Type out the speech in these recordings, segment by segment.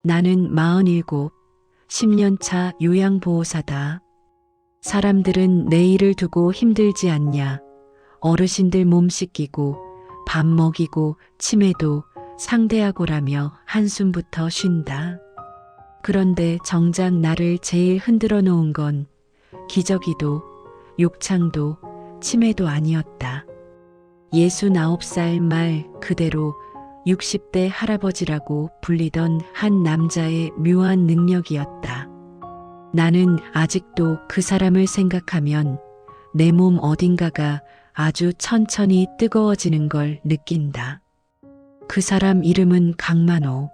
나는 47, 10년 차 요양보호사다. 사람들은 내일을 두고 힘들지 않냐. 어르신들 몸 씻기고 밥 먹이고 치매도 상대하고라며 한숨부터 쉰다. 그런데 정작 나를 제일 흔들어 놓은 건 기저귀도 욕창도 치매도 아니었다. 69살 말 그대로 60대 할아버지라고 불리던 한 남자의 묘한 능력이었다. 나는 아직도 그 사람을 생각하면 내 몸 어딘가가 아주 천천히 뜨거워지는 걸 느낀다. 그 사람 이름은 강만호.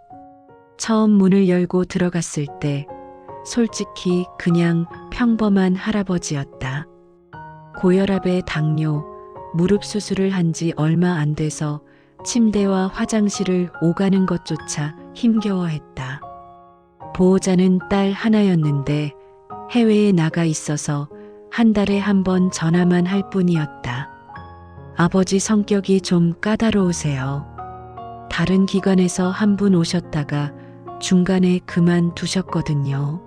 처음 문을 열고 들어갔을 때 솔직히 그냥 평범한 할아버지였다. 고혈압에 당뇨, 무릎 수술을 한 지 얼마 안 돼서 침대와 화장실을 오가는 것조차 힘겨워했다. 보호자는 딸 하나였는데 해외에 나가 있어서 한 달에 한 번 전화만 할 뿐이었다. 아버지 성격이 좀 까다로우세요. 다른 기관에서 한 분 오셨다가 중간에 그만두셨거든요.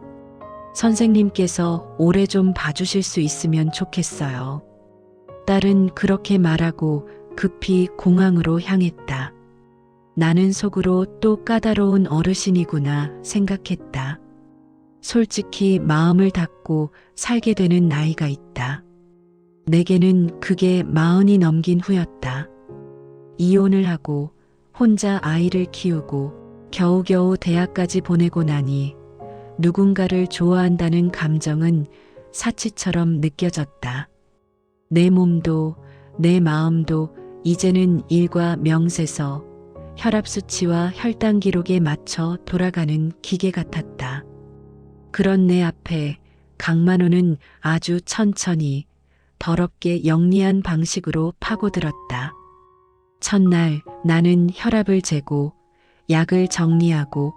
선생님께서 오래 좀 봐주실 수 있으면 좋겠어요. 딸은 그렇게 말하고 급히 공항으로 향했다. 나는 속으로 또 까다로운 어르신이구나 생각했다. 솔직히 마음을 닫고 살게 되는 나이가 있다. 내게는 그게 40이 넘긴 후였다. 이혼을 하고 혼자 아이를 키우고 겨우겨우 대학까지 보내고 나니 누군가를 좋아한다는 감정은 사치처럼 느껴졌다. 내 몸도 내 마음도 이제는 일과 명세서 혈압 수치와 혈당 기록에 맞춰 돌아가는 기계 같았다. 그런 내 앞에 강만호는 아주 천천히 더럽게 영리한 방식으로 파고들었다. 첫날 나는 혈압을 재고 약을 정리하고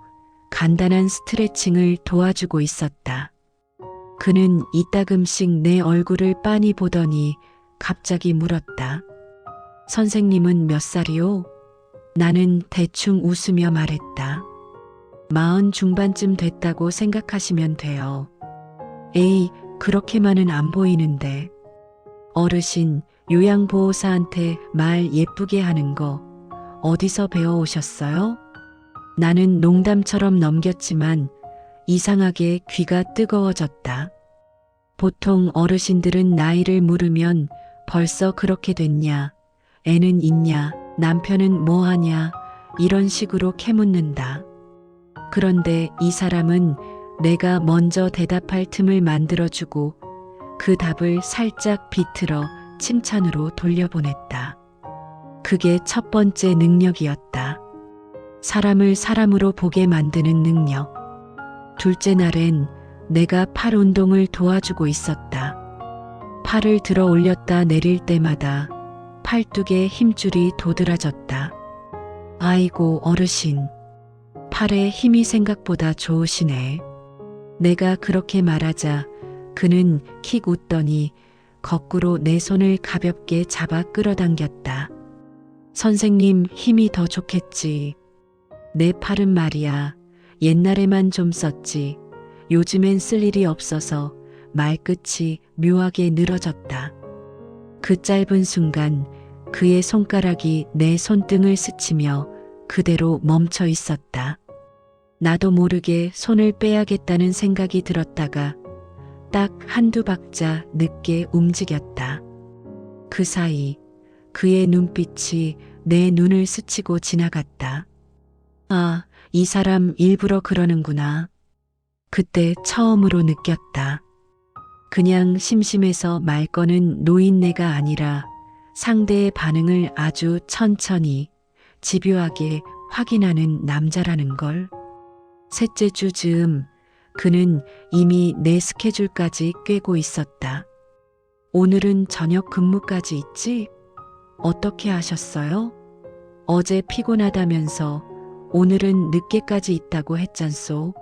간단한 스트레칭을 도와주고 있었다. 그는 이따금씩 내 얼굴을 빤히 보더니 갑자기 물었다. 선생님은 몇 살이요? 나는 대충 웃으며 말했다. 40 중반쯤 됐다고 생각하시면 돼요. 에이, 그렇게만은 안 보이는데. 어르신, 요양보호사한테 말 예쁘게 하는 거 어디서 배워오셨어요? 나는 농담처럼 넘겼지만 이상하게 귀가 뜨거워졌다. 보통 어르신들은 나이를 물으면 벌써 그렇게 됐냐, 애는 있냐, 남편은 뭐 하냐, 이런 식으로 캐묻는다. 그런데 이 사람은 내가 먼저 대답할 틈을 만들어주고 그 답을 살짝 비틀어 칭찬으로 돌려보냈다. 그게 첫 번째 능력이었다. 사람을 사람으로 보게 만드는 능력. 둘째 날엔 내가 팔 운동을 도와주고 있었다. 팔을 들어 올렸다 내릴 때마다 팔뚝에 힘줄이 도드라졌다. 아이고 어르신, 팔에 힘이 생각보다 좋으시네. 내가 그렇게 말하자 그는 킥 웃더니 거꾸로 내 손을 가볍게 잡아 끌어당겼다. 선생님 힘이 더 좋겠지. 내 팔은 말이야. 옛날에만 좀 썼지. 요즘엔 쓸 일이 없어서 말끝이 묘하게 늘어졌다. 그 짧은 순간 그의 손가락이 내 손등을 스치며 그대로 멈춰 있었다. 나도 모르게 손을 빼야겠다는 생각이 들었다가 딱 한두 박자 늦게 움직였다. 그 사이 그의 눈빛이 내 눈을 스치고 지나갔다. 아, 이 사람 일부러 그러는구나. 그때 처음으로 느꼈다. 그냥 심심해서 말 거는 노인네가 아니라 상대의 반응을 아주 천천히, 집요하게 확인하는 남자라는 걸. 셋째 주 즈음 그는 이미 내 스케줄까지 꿰고 있었다. 오늘은 저녁 근무까지 있지? 어떻게 하셨어요? 어제 피곤하다면서 오늘은 늦게까지 있다고 했잖소.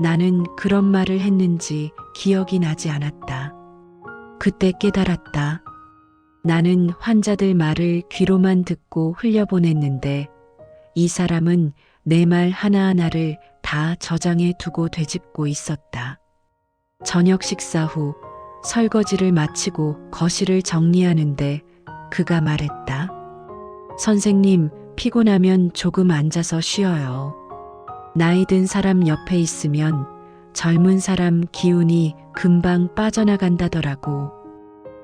나는 그런 말을 했는지 기억이 나지 않았다. 그때 깨달았다. 나는 환자들 말을 귀로만 듣고 흘려보냈는데 이 사람은 내 말 하나하나를 다 저장해 두고 되짚고 있었다. 저녁 식사 후 설거지를 마치고 거실을 정리하는데 그가 말했다. 선생님, 피곤하면 조금 앉아서 쉬어요. 나이 든 사람 옆에 있으면 젊은 사람 기운이 금방 빠져나간다더라고.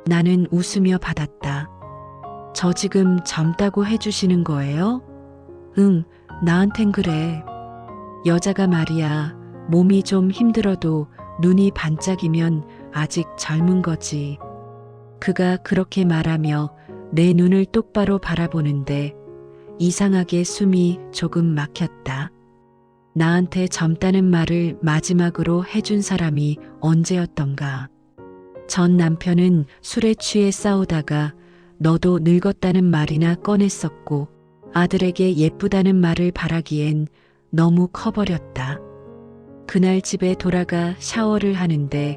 나는 웃으며 받았다. 저 지금 젊다고 해주시는 거예요? 응, 나한텐 그래. 여자가 말이야, 몸이 좀 힘들어도 눈이 반짝이면 아직 젊은 거지. 그가 그렇게 말하며 내 눈을 똑바로 바라보는데 이상하게 숨이 조금 막혔다. 나한테 젊다는 말을 마지막으로 해준 사람이 언제였던가. 전 남편은 술에 취해 싸우다가 너도 늙었다는 말이나 꺼냈었고 아들에게 예쁘다는 말을 바라기엔 너무 커버렸다. 그날 집에 돌아가 샤워를 하는데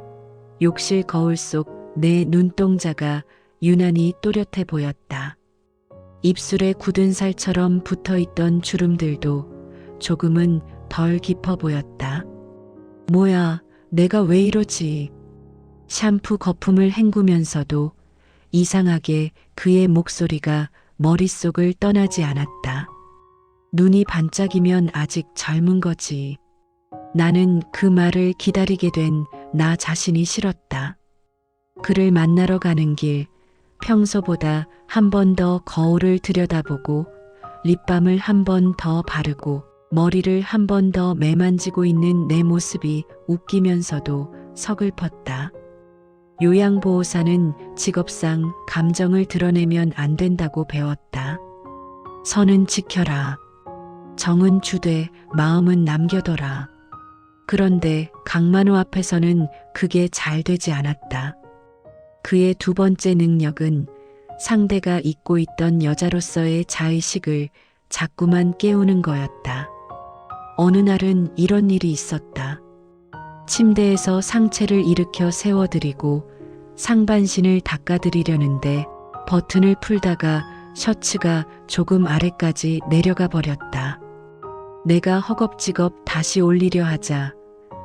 욕실 거울 속 내 눈동자가 유난히 또렷해 보였다. 입술에 굳은 살처럼 붙어있던 주름들도 조금은 덜 깊어 보였다. 뭐야, 내가 왜 이러지? 샴푸 거품을 헹구면서도 이상하게 그의 목소리가 머릿속을 떠나지 않았다. 눈이 반짝이면 아직 젊은 거지. 나는 그 말을 기다리게 된 나 자신이 싫었다. 그를 만나러 가는 길, 평소보다 한 번 더 거울을 들여다보고 립밤을 한 번 더 바르고 머리를 한 번 더 매만지고 있는 내 모습이 웃기면서도 서글펐다. 요양보호사는 직업상 감정을 드러내면 안 된다고 배웠다. 선은 지켜라. 정은 주되 마음은 남겨둬라. 그런데 강만호 앞에서는 그게 잘 되지 않았다. 그의 두 번째 능력은 상대가 잊고 있던 여자로서의 자의식을 자꾸만 깨우는 거였다. 어느 날은 이런 일이 있었다. 침대에서 상체를 일으켜 세워드리고 상반신을 닦아드리려는데 버튼을 풀다가 셔츠가 조금 아래까지 내려가 버렸다. 내가 허겁지겁 다시 올리려 하자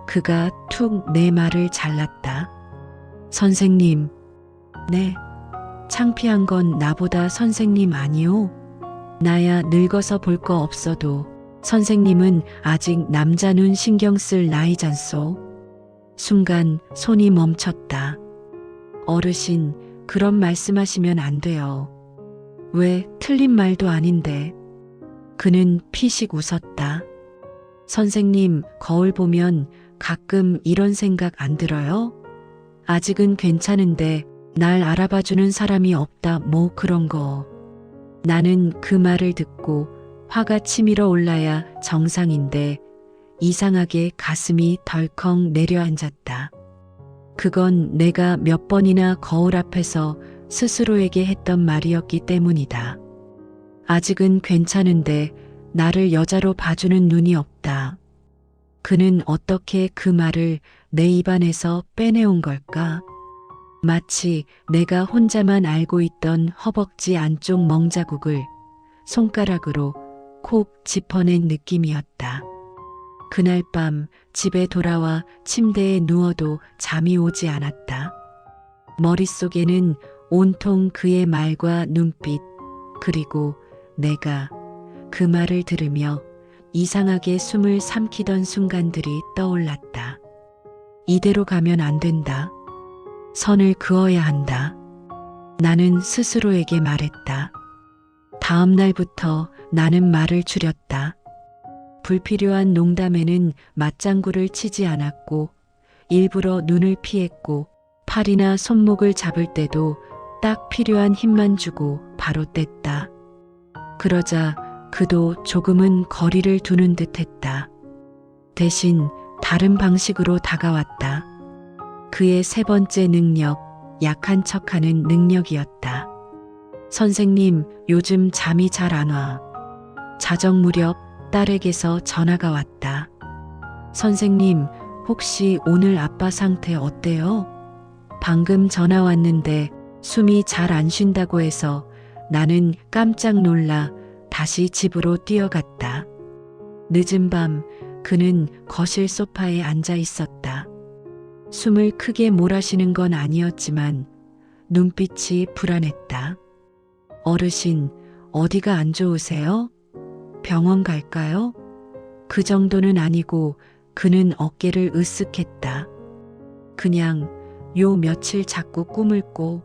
그가 툭 내 말을 잘랐다. 선생님. 네. 창피한 건 나보다 선생님 아니오? 나야 늙어서 볼 거 없어도 선생님은 아직 남자 눈 신경 쓸 나이잖소. 순간 손이 멈췄다. 어르신, 그런 말씀하시면 안 돼요. 왜, 틀린 말도 아닌데. 그는 피식 웃었다. 선생님, 거울 보면 가끔 이런 생각 안 들어요? 아직은 괜찮은데 날 알아봐주는 사람이 없다 뭐 그런 거. 나는 그 말을 듣고 화가 치밀어 올라야 정상인데 이상하게 가슴이 덜컥 내려앉았다. 그건 내가 몇 번이나 거울 앞에서 스스로에게 했던 말이었기 때문이다. 아직은 괜찮은데 나를 여자로 봐주는 눈이 없다. 그는 어떻게 그 말을 내 입안에서 빼내온 걸까? 마치 내가 혼자만 알고 있던 허벅지 안쪽 멍자국을 손가락으로 콕 짚어낸 느낌이었다. 그날 밤 집에 돌아와 침대에 누워도 잠이 오지 않았다. 머릿속에는 온통 그의 말과 눈빛, 그리고 내가 그 말을 들으며 이상하게 숨을 삼키던 순간들이 떠올랐다. 이대로 가면 안 된다. 선을 그어야 한다. 나는 스스로에게 말했다. 다음 날부터 나는 말을 줄였다. 불필요한 농담에는 맞장구를 치지 않았고 일부러 눈을 피했고 팔이나 손목을 잡을 때도 딱 필요한 힘만 주고 바로 뗐다. 그러자 그도 조금은 거리를 두는 듯했다. 대신 다른 방식으로 다가왔다. 그의 세 번째 능력, 약한 척하는 능력이었다. 선생님, 요즘 잠이 잘 안 와. 자정 무렵 딸에게서 전화가 왔다. 선생님, 혹시 오늘 아빠 상태 어때요? 방금 전화 왔는데 숨이 잘 안 쉰다고 해서 나는 깜짝 놀라 다시 집으로 뛰어갔다. 늦은 밤 그는 거실 소파에 앉아 있었다. 숨을 크게 몰아쉬는 건 아니었지만 눈빛이 불안했다. 어르신, 어디가 안 좋으세요? 병원 갈까요? 그 정도는 아니고 그는 어깨를 으쓱했다. 그냥 요 며칠 자꾸 꿈을 꿔.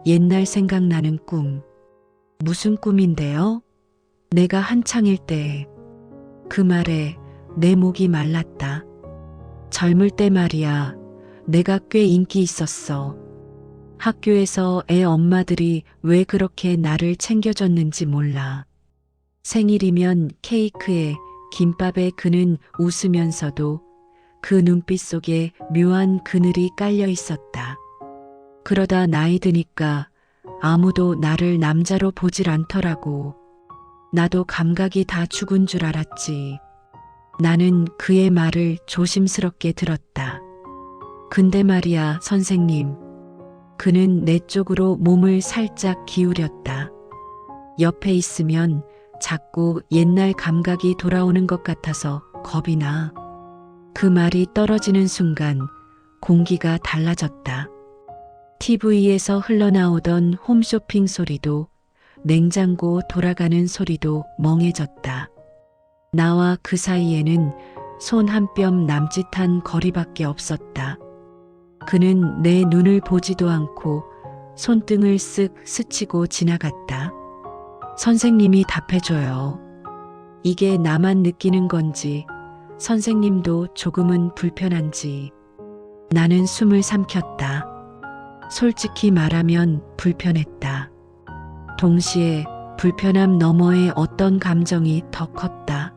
옛날 생각나는 꿈. 무슨 꿈인데요? 내가 한창일 때. 그 말에 내 목이 말랐다. 젊을 때 말이야. 내가 꽤 인기 있었어. 학교에서 애 엄마들이 왜 그렇게 나를 챙겨줬는지 몰라. 생일이면 케이크에 김밥에 그는 웃으면서도 그 눈빛 속에 묘한 그늘이 깔려 있었다. 그러다 나이 드니까 아무도 나를 남자로 보질 않더라고. 나도 감각이 다 죽은 줄 알았지. 나는 그의 말을 조심스럽게 들었다. 근데 말이야, 선생님. 그는 내 쪽으로 몸을 살짝 기울였다. 옆에 있으면 자꾸 옛날 감각이 돌아오는 것 같아서 겁이 나. 그 말이 떨어지는 순간 공기가 달라졌다. TV에서 흘러나오던 홈쇼핑 소리도 냉장고 돌아가는 소리도 멍해졌다. 나와 그 사이에는 손 한 뼘 남짓한 거리밖에 없었다. 그는 내 눈을 보지도 않고 손등을 쓱 스치고 지나갔다. 선생님이 답해줘요. 이게 나만 느끼는 건지 선생님도 조금은 불편한지. 나는 숨을 삼켰다. 솔직히 말하면 불편했다. 동시에 불편함 너머의 어떤 감정이 더 컸다.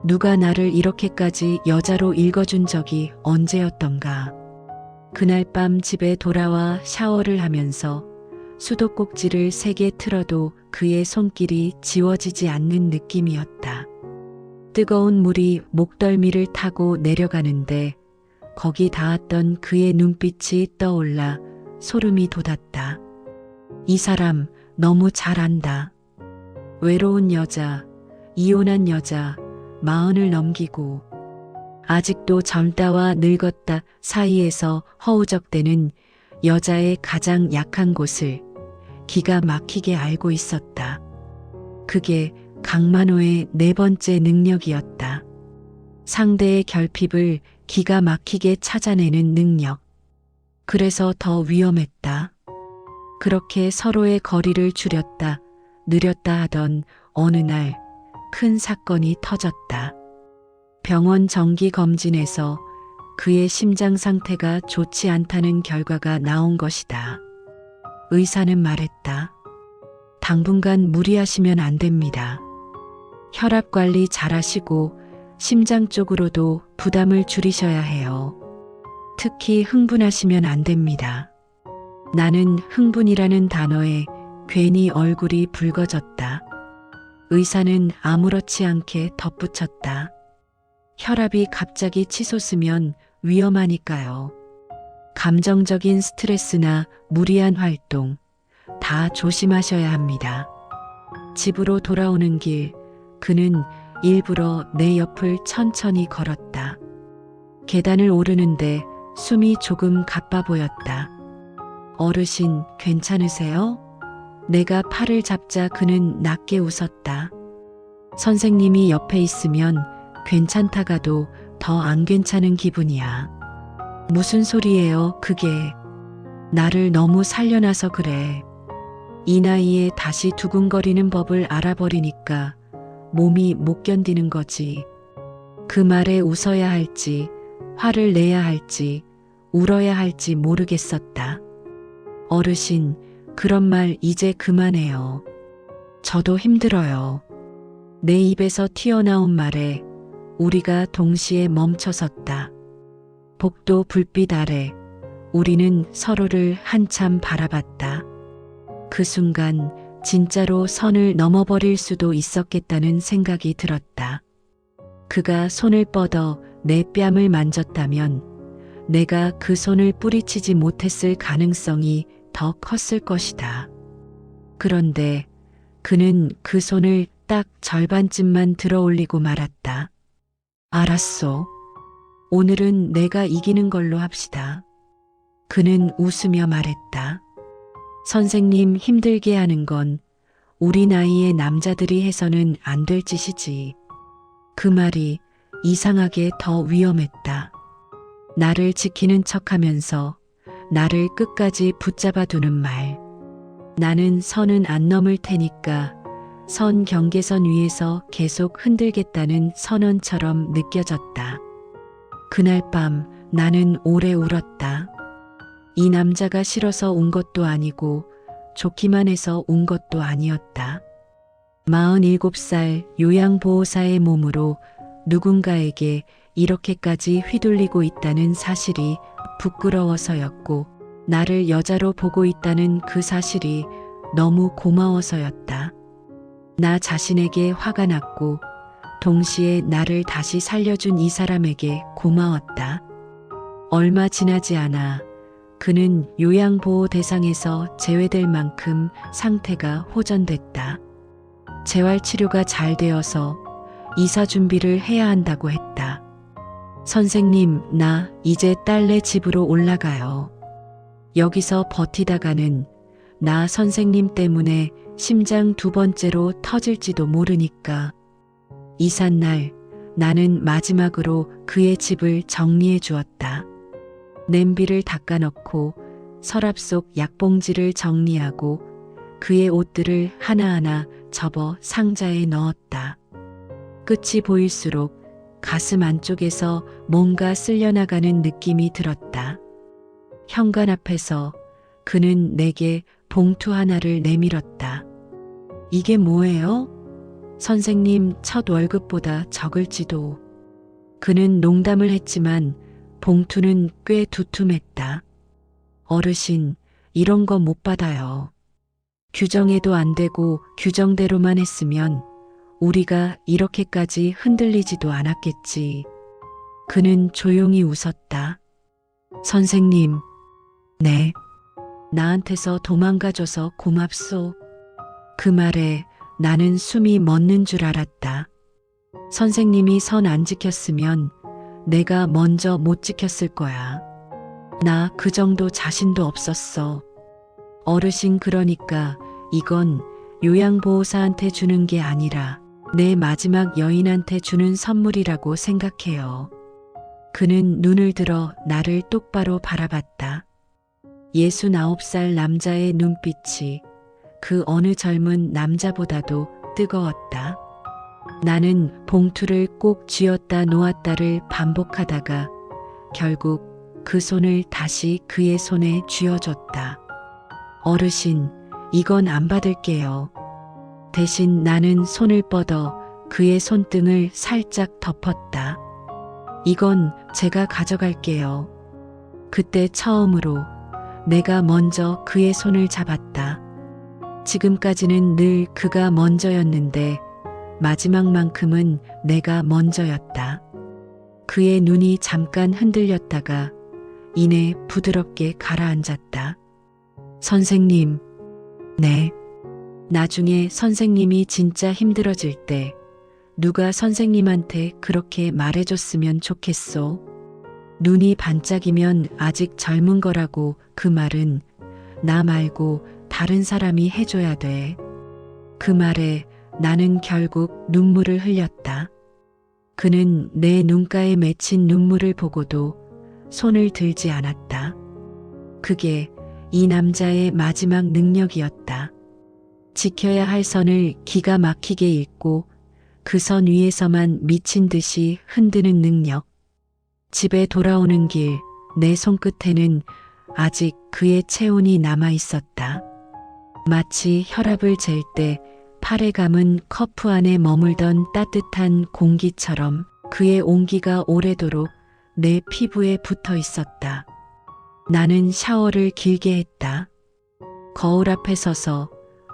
누가 나를 이렇게까지 여자로 읽어준 적이 언제였던가. 그날 밤 집에 돌아와 샤워를 하면서 수도꼭지를 3개 틀어도 그의 손길이 지워지지 않는 느낌이었다. 뜨거운 물이 목덜미를 타고 내려가는데 거기 닿았던 그의 눈빛이 떠올라 소름이 돋았다. 이 사람 너무 잘 안다. 외로운 여자, 이혼한 여자, 40을 넘기고 아직도 젊다와 늙었다 사이에서 허우적대는 여자의 가장 약한 곳을 기가 막히게 알고 있었다. 그게 강만호의 4번째 능력이었다. 상대의 결핍을 기가 막히게 찾아내는 능력. 그래서 더 위험했다. 그렇게 서로의 거리를 줄였다, 느렸다 하던 어느 날 큰 사건이 터졌다. 병원 정기검진에서 그의 심장 상태가 좋지 않다는 결과가 나온 것이다. 의사는 말했다. 당분간 무리하시면 안 됩니다. 혈압 관리 잘하시고 심장 쪽으로도 부담을 줄이셔야 해요. 특히 흥분하시면 안 됩니다. 나는 흥분이라는 단어에 괜히 얼굴이 붉어졌다. 의사는 아무렇지 않게 덧붙였다. 혈압이 갑자기 치솟으면 위험하니까요. 감정적인 스트레스나 무리한 활동 다 조심하셔야 합니다. 집으로 돌아오는 길 그는 일부러 내 옆을 천천히 걸었다. 계단을 오르는데 숨이 조금 가빠 보였다. 어르신 괜찮으세요? 내가 팔을 잡자 그는 낮게 웃었다. 선생님이 옆에 있으면 괜찮다가도 더 안 괜찮은 기분이야. 무슨 소리예요, 그게. 나를 너무 살려놔서 그래. 이 나이에 다시 두근거리는 법을 알아버리니까 몸이 못 견디는 거지. 그 말에 웃어야 할지, 화를 내야 할지, 울어야 할지 모르겠었다. 어르신, 그런 말 이제 그만해요. 저도 힘들어요. 내 입에서 튀어나온 말에 우리가 동시에 멈춰섰다. 복도 불빛 아래 우리는 서로를 한참 바라봤다. 그 순간 진짜로 선을 넘어버릴 수도 있었겠다는 생각이 들었다. 그가 손을 뻗어 내 뺨을 만졌다면 내가 그 손을 뿌리치지 못했을 가능성이 더 컸을 것이다. 그런데 그는 그 손을 딱 절반쯤만 들어 올리고 말았다. 알았소. 오늘은 내가 이기는 걸로 합시다. 그는 웃으며 말했다. 선생님 힘들게 하는 건 우리 나이의 남자들이 해서는 안 될 짓이지. 그 말이 이상하게 더 위험했다. 나를 지키는 척하면서 나를 끝까지 붙잡아 두는 말. 나는 선은 안 넘을 테니까 선 경계선 위에서 계속 흔들겠다는 선언처럼 느껴졌다. 그날 밤 나는 오래 울었다. 이 남자가 싫어서 운 것도 아니고 좋기만 해서 운 것도 아니었다. 47살 요양보호사의 몸으로 누군가에게 이렇게까지 휘둘리고 있다는 사실이 부끄러워서였고, 나를 여자로 보고 있다는 그 사실이 너무 고마워서였다. 나 자신에게 화가 났고, 동시에 나를 다시 살려준 이 사람에게 고마웠다. 얼마 지나지 않아 그는 요양보호 대상에서 제외될 만큼 상태가 호전됐다. 재활치료가 잘 되어서 이사 준비를 해야 한다고 했다. 선생님, 나 이제 딸네 집으로 올라가요. 여기서 버티다가는 나 선생님 때문에 심장 2번째로 터질지도 모르니까. 이삿날 나는 마지막으로 그의 집을 정리해 주었다. 냄비를 닦아놓고 서랍 속 약봉지를 정리하고 그의 옷들을 하나하나 접어 상자에 넣었다. 끝이 보일수록 가슴 안쪽에서 뭔가 쓸려나가는 느낌이 들었다. 현관 앞에서 그는 내게 봉투 하나를 내밀었다. 이게 뭐예요? 선생님 첫 월급보다 적을지도. 그는 농담을 했지만 봉투는 꽤 두툼했다. 어르신, 이런 거 못 받아요. 규정해도 안 되고 규정대로만 했으면 우리가 이렇게까지 흔들리지도 않았겠지. 그는 조용히 웃었다. 선생님, 네. 나한테서 도망가줘서 고맙소. 그 말에 나는 숨이 멎는 줄 알았다. 선생님이 선 안 지켰으면 내가 먼저 못 지켰을 거야. 나 그 정도 자신도 없었어. 어르신, 그러니까 이건 요양보호사한테 주는 게 아니라 내 마지막 여인한테 주는 선물이라고 생각해요. 그는 눈을 들어 나를 똑바로 바라봤다. 69살 남자의 눈빛이 그 어느 젊은 남자보다도 뜨거웠다. 나는 봉투를 꼭 쥐었다 놓았다를 반복하다가 결국 그 손을 다시 그의 손에 쥐어줬다. 어르신, 이건 안 받을게요. 대신 나는 손을 뻗어 그의 손등을 살짝 덮었다. 이건 제가 가져갈게요. 그때 처음으로 내가 먼저 그의 손을 잡았다. 지금까지는 늘 그가 먼저였는데 마지막만큼은 내가 먼저였다. 그의 눈이 잠깐 흔들렸다가 이내 부드럽게 가라앉았다. 선생님, 네. 나중에 선생님이 진짜 힘들어질 때 누가 선생님한테 그렇게 말해줬으면 좋겠소. 눈이 반짝이면 아직 젊은 거라고. 그 말은 나 말고 다른 사람이 해줘야 돼. 그 말에 나는 결국 눈물을 흘렸다. 그는 내 눈가에 맺힌 눈물을 보고도 손을 들지 않았다. 그게 이 남자의 마지막 능력이었다. 지켜야 할 선을 기가 막히게 읽고 그 선 위에서만 미친 듯이 흔드는 능력. 집에 돌아오는 길, 내 손끝에는 아직 그의 체온이 남아 있었다. 마치 혈압을 잴 때 팔에 감은 커프 안에 머물던 따뜻한 공기처럼 그의 온기가 오래도록 내 피부에 붙어 있었다. 나는 샤워를 길게 했다. 거울 앞에 서서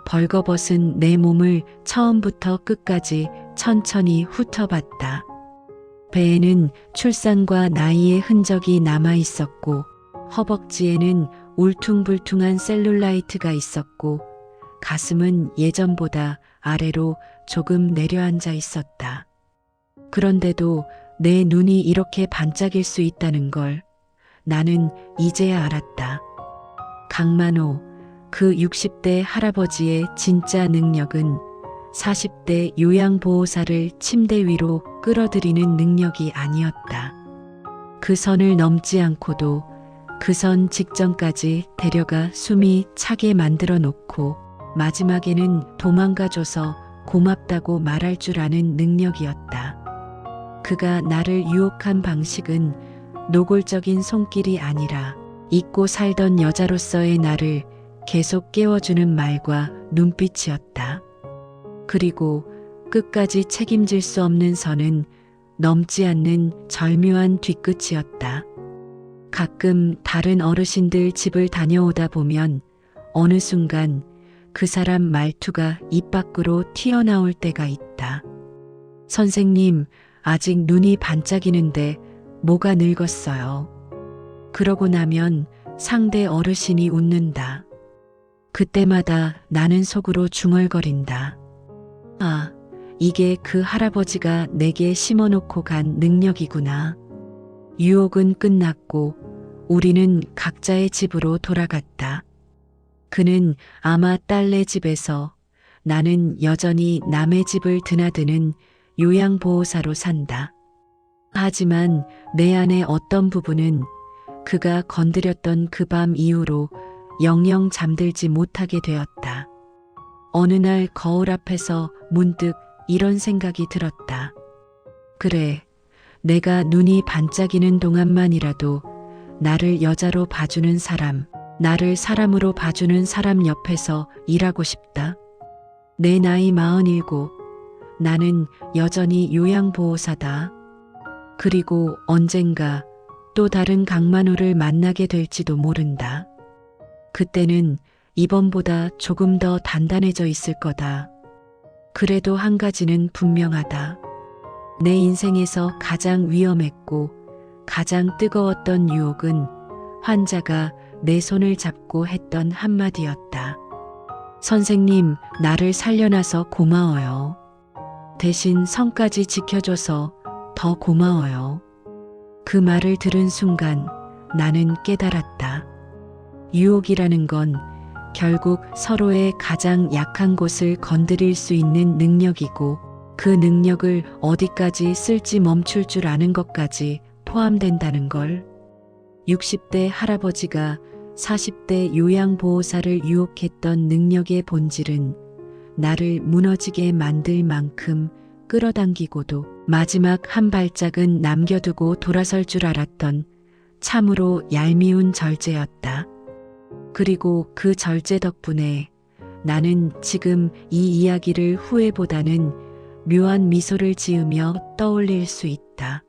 벌거벗은 내 몸을 처음부터 끝까지 천천히 훑어봤다. 배에는 출산과 나이의 흔적이 남아 있었고 허벅지에는 울퉁불퉁한 셀룰라이트가 있었고 가슴은 예전보다 아래로 조금 내려앉아 있었다. 그런데도 내 눈이 이렇게 반짝일 수 있다는 걸 나는 이제야 알았다. 강만호, 그 60대 할아버지의 진짜 능력은 40대 요양보호사를 침대 위로 끌어들이는 능력이 아니었다. 그 선을 넘지 않고도 그 선 직전까지 데려가 숨이 차게 만들어 놓고 마지막에는 도망가줘서 고맙다고 말할 줄 아는 능력이었다. 그가 나를 유혹한 방식은 노골적인 손길이 아니라 잊고 살던 여자로서의 나를 계속 깨워주는 말과 눈빛이었다. 그리고 끝까지 책임질 수 없는 선은 넘지 않는 절묘한 뒤끝이었다. 가끔 다른 어르신들 집을 다녀오다 보면 어느 순간 그 사람 말투가 입 밖으로 튀어나올 때가 있다. 선생님, 아직 눈이 반짝이는데 뭐가 늙었어요. 그러고 나면 상대 어르신이 웃는다. 그때마다 나는 속으로 중얼거린다. 아, 이게 그 할아버지가 내게 심어놓고 간 능력이구나. 유혹은 끝났고 우리는 각자의 집으로 돌아갔다. 그는 아마 딸네 집에서, 나는 여전히 남의 집을 드나드는 요양보호사로 산다. 하지만 내 안의 어떤 부분은 그가 건드렸던 그 밤 이후로 영영 잠들지 못하게 되었다. 어느 날 거울 앞에서 문득 이런 생각이 들었다. 그래, 내가 눈이 반짝이는 동안만이라도 나를 여자로 봐주는 사람, 나를 사람으로 봐주는 사람 옆에서 일하고 싶다. 내 나이 47, 나는 여전히 요양보호사다. 그리고 언젠가 또 다른 강만호를 만나게 될지도 모른다. 그때는 이번보다 조금 더 단단해져 있을 거다. 그래도 한 가지는 분명하다. 내 인생에서 가장 위험했고 가장 뜨거웠던 유혹은 환자가 내 손을 잡고 했던 한마디였다. 선생님, 나를 살려놔서 고마워요. 대신 선까지 지켜줘서 더 고마워요. 그 말을 들은 순간 나는 깨달았다. 유혹이라는 건 결국 서로의 가장 약한 곳을 건드릴 수 있는 능력이고 그 능력을 어디까지 쓸지 멈출 줄 아는 것까지 포함된다는 걸. 60대 할아버지가 40대 요양보호사를 유혹했던 능력의 본질은 나를 무너지게 만들 만큼 끌어당기고도 마지막 한 발짝은 남겨두고 돌아설 줄 알았던 참으로 얄미운 절제였다. 그리고 그 절제 덕분에 나는 지금 이 이야기를 후회보다는 묘한 미소를 지으며 떠올릴 수 있다.